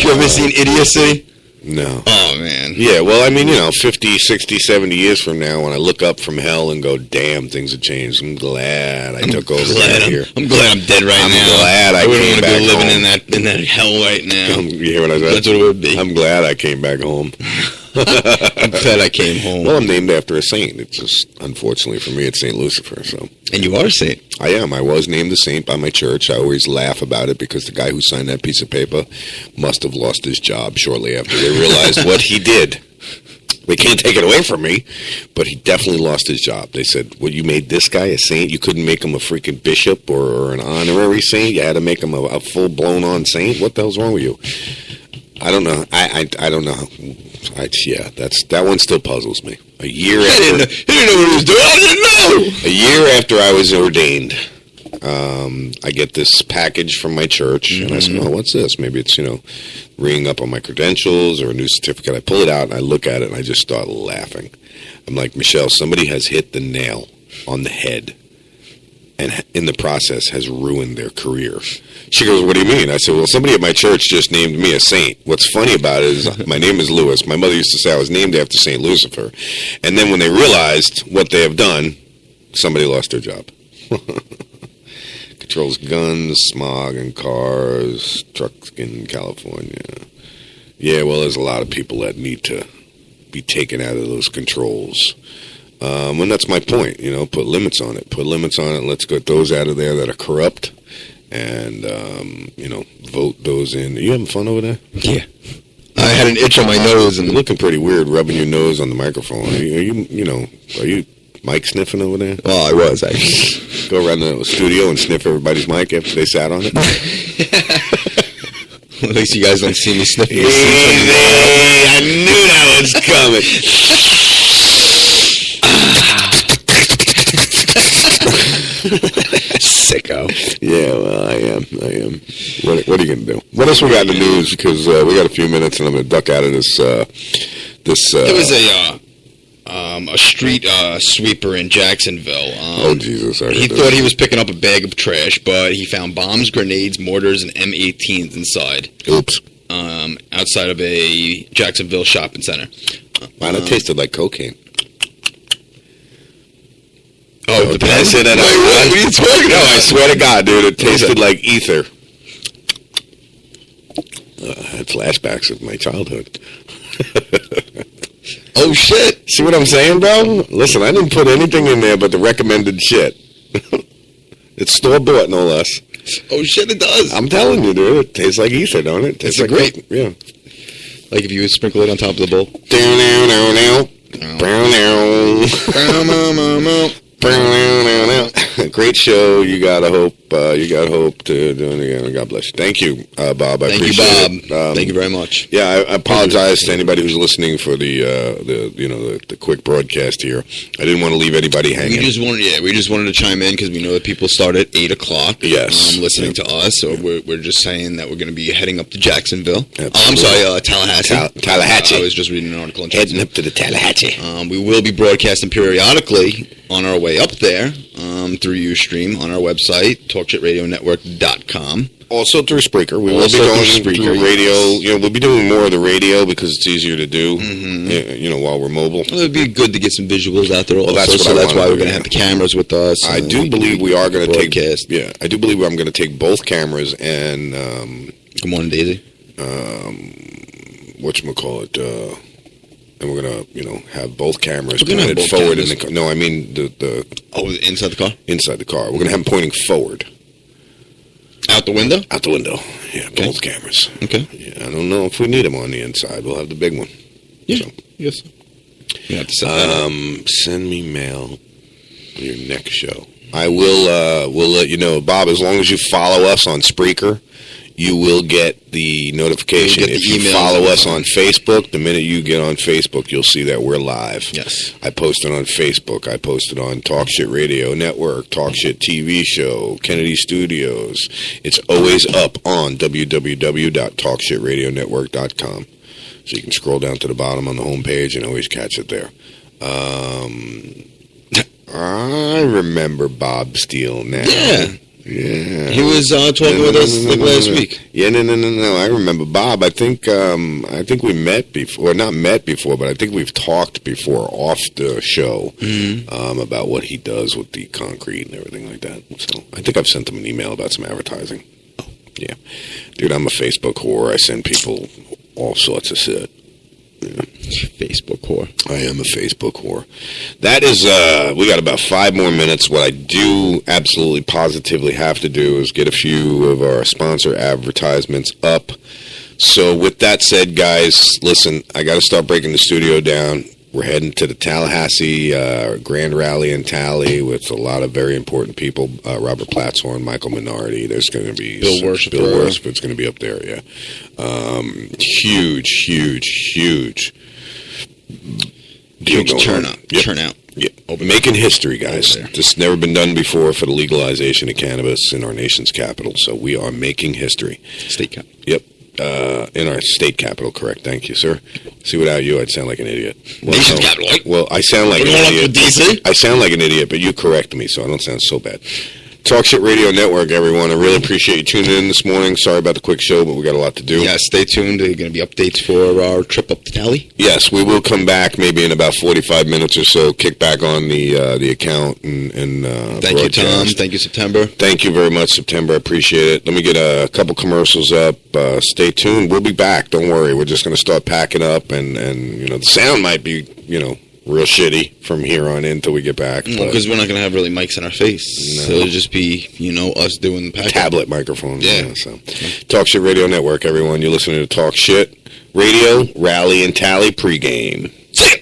You ever seen Idiocy? No. Oh, man. Yeah, well, I mean, 50, 60, 70 years from now, when I look up from hell and go, damn, things have changed, I'm glad I took over here. I'm glad I'm dead right now. I'm glad I wouldn't came want to back be living home. in that hell right now. You hear what I said? That's what it would be. I'm glad I came back home. I'm glad I came home. Well, I'm named after a saint. It's just, unfortunately for me, it's St. Lucifer. So. And you are a saint. I am. I was named a saint by my church. I always laugh about it because the guy who signed that piece of paper must have lost his job shortly after they realized what he did. They can't take it away from me, but he definitely lost his job. They said, well, you made this guy a saint? You couldn't make him a freaking bishop or an honorary saint? You had to make him a full-blown-on saint? What the hell's wrong with you? I don't know. I don't know. That one still puzzles me. A year after, He didn't know what he was doing. I didn't know. A year after I was ordained, I get this package from my church, and I said, "Oh, what's this? Maybe it's ringing up on my credentials or a new certificate." I pull it out and I look at it and I just start laughing. I'm like, Michelle, somebody has hit the nail on the head, and in the process has ruined their career. She goes, what do you mean? I said, well, somebody at my church just named me a saint. What's funny about it is my name is Lewis. My mother used to say I was named after St. Lucifer. And then when they realized what they have done, somebody lost their job. Controls guns, smog, and cars, trucks in California. Yeah, well, there's a lot of people that need to be taken out of those controls. And that's my point, put limits on it. Put limits on it. Let's get those out of there that are corrupt. And, vote those in. Are you having fun over there? Yeah. I had an itch on my nose. And you're looking pretty weird rubbing your nose on the microphone. Are you mic sniffing over there? Well, I was, actually. Go around the studio and sniff everybody's mic after they sat on it? At least you guys don't see me sniffing. I knew that was coming. Sicko. Yeah, well, I am. What are you going to do? What else we got in the news? Because we got a few minutes, and I'm going to duck out of this. There was a street sweeper in Jacksonville. Oh, Jesus. He thought he was picking up a bag of trash, but he found bombs, grenades, mortars, and M18s inside. Oops. Outside of a Jacksonville shopping center. Wow, that tasted like cocaine. Oh, the pen? I say that out loud? What are you talking about? No, I swear to God, dude, it tasted like ether. I had flashbacks of my childhood. Oh, shit. See what I'm saying, bro? Listen, I didn't put anything in there but the recommended shit. It's store-bought, no less. Oh, shit, it does. I'm telling you, dude. It tastes like ether, don't it? It tastes like great. Yeah. Like if you would sprinkle it on top of the bowl. Great show. You gotta hope to do it again. God bless you. Thank you, Bob. I appreciate it. Thank you very much. Yeah, I apologize to anybody who's listening for the quick broadcast here. I didn't want to leave anybody hanging. We just wanted to chime in because we know that people start at 8:00. Yes, listening to us. So we're just saying that we're going to be heading up to Jacksonville. Absolutely. I'm sorry, Tallahassee. Tallahatchie. I was just reading an article. Heading up to the Tallahatchie. We will be broadcasting periodically on our way up there through Ustream on our website, TalkShitRadioNetwork.com. Also through Spreaker. We will be going through radio. We'll be doing more of the radio because it's easier to do, while we're mobile. Well, it'd be good to get some visuals out there also. Well, that's why we're going to have the cameras with us. I do believe we are going to take... Yeah, I do believe I'm going to take both cameras and... Good morning, Daisy. Whatchamacallit, and we're gonna, have both cameras pointed forward in the car. No, I mean the inside the car. Inside the car. We're gonna have them pointing forward. Out the window. Out the window. Yeah, both cameras. Okay. Yeah, I don't know if we need them on the inside. We'll have the big one. Yeah. So. Yes. You have to send me mail for your next show. I will. We'll let you know, Bob. As long as you follow us on Spreaker, you will get the notification. If you follow us on Facebook, the minute you get on Facebook, you'll see that we're live. Yes. I posted on Facebook. I posted on Talk Shit Radio Network, Talk Shit TV Show, Kennedy Studios. It's always up on www.talkshitradionetwork.com. So you can scroll down to the bottom on the homepage and always catch it there. I remember Bob Steele now. Yeah. Yeah. He was talking with us last week. Yeah, no. I remember Bob. I think we met before. Not met before, but I think we've talked before off the show about what he does with the concrete and everything like that. So I think I've sent him an email about some advertising. Yeah. Dude, I'm a Facebook whore. I send people all sorts of shit. Yeah. Facebook whore. I am a Facebook whore. That is, we got about 5 more minutes. What I do absolutely positively have to do is get a few of our sponsor advertisements up. So with that said, guys, listen, I got to start breaking the studio down. We're heading to the Tallahassee Grand Rally in Tally with a lot of very important people. Robert Platshorn, Michael Minardi. There's going to be Bill Worship. It's going to be up there, yeah. Huge turnout. Yep. Turnout. Yeah. Making history, guys. This has never been done before for the legalization of cannabis in our nation's capital. So we are making history. State capital. Yep. In our state capital, correct. Thank you, sir. See, without you, I'd sound like an idiot. Nation's capital, right? Well, I sound like an idiot. DC? I sound like an idiot, but you correct me, so I don't sound so bad. Talk Shit Radio Network, everyone. I really appreciate you tuning in this morning. Sorry about the quick show, but we got a lot to do. Yeah, stay tuned. There are going to be updates for our trip up to Tally. Yes, we will come back maybe in about 45 minutes or so, kick back on the account and Thank you, Tom. Thank you, September. Thank you very much, September. I appreciate it. Let me get a couple commercials up. Stay tuned. We'll be back. Don't worry. We're just going to start packing up, and the sound might be, real shitty from here on in until we get back. Because we're not going to have really mics in our face. No. So it'll just be, us doing the pack. Tablet microphones. Yeah. So. Talk Shit Radio Network, everyone. You're listening to Talk Shit Radio, Rally and Tally pregame. See ya.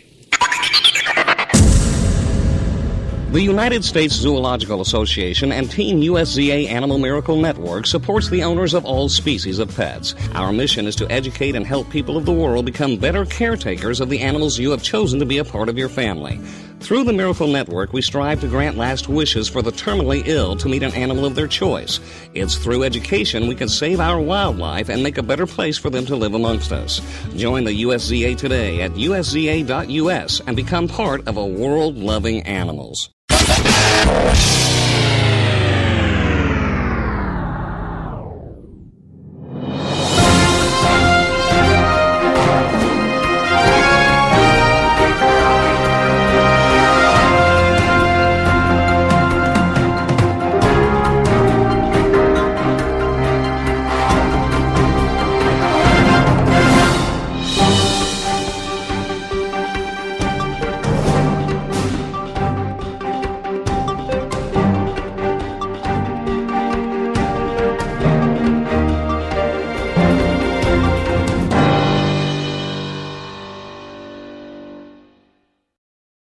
The United States Zoological Association and Team USZA Animal Miracle Network supports the owners of all species of pets. Our mission is to educate and help people of the world become better caretakers of the animals you have chosen to be a part of your family. Through the Miracle Network, we strive to grant last wishes for the terminally ill to meet an animal of their choice. It's through education we can save our wildlife and make a better place for them to live amongst us. Join the USZA today at usza.us and become part of a world loving animals.